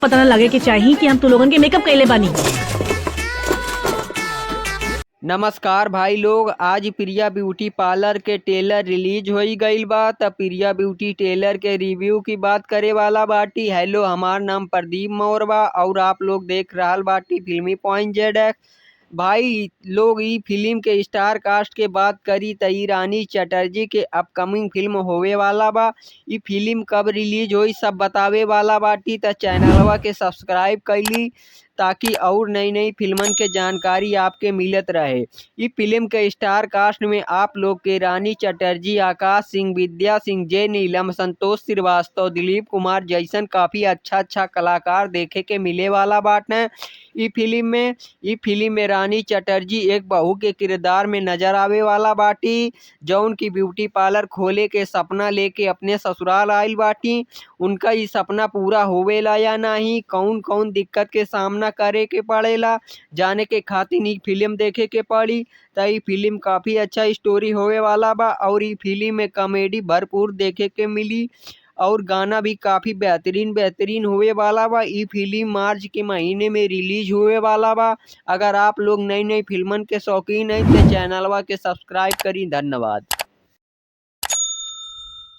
पता न लगे कि चाही कि हम तू लोगन के मेकअप कइले बानी। नमस्कार भाई लोग, आज प्रिया ब्यूटी पार्लर के ट्रेलर रिलीज होई गईल बा। त प्रिया ब्यूटी ट्रेलर के रिव्यू की बात करे वाला बाटी। हेलो, हमार नाम प्रदीप मौर्य बा और आप लोग देख रहल बाटी फिल्मी पॉइंट ZX। भाई लोग ई फिल्म के स्टार कास्ट के बात करी त ई रानी चटर्जी के अपकमिंग फिल्म होवे वाला बा। ई फिल्म कब रिलीज होई सब बतावे वाला बाटी। त चैनलवा के सब्सक्राइब कईली ताकि और नई नई फिल्मन के जानकारी आपके मिलत रहे। ई फिल्म के स्टार कास्ट में आप लोग के रानी चटर्जी, आकाश सिंह, विद्या सिंह, जे नीलम, संतोष श्रीवास्तव, दिलीप कुमार जैसन काफी अच्छा कलाकार देखे के मिले वाला बाटे। ई फिल्म में रानी चटर्जी एक बहू के किरदार में नजर आवे वाला बाटी, जौन की ब्यूटी पार्लर खोले के सपना लेके अपने ससुराल आइल बाटी। उनका ई सपना पूरा होवेला या नहीं, कौन कौन दिक्कत के सामना करे के पड़ेला, जाने के खातिर ई फिल्म देखे के पड़ी। त ई फिल्म काफी अच्छा स्टोरी होवे वाला बा और ई फिल्म में कॉमेडी भरपूर देखे के मिली और गाना भी काफी बेहतरीन होवे वाला बा। ई फिल्म मार्च के महीने में रिलीज होवे वाला बा। अगर आप लोग नई नई फिल्मन के शौकीन हैं तो चैनलवा के सब्सक्राइब करी। धन्यवाद।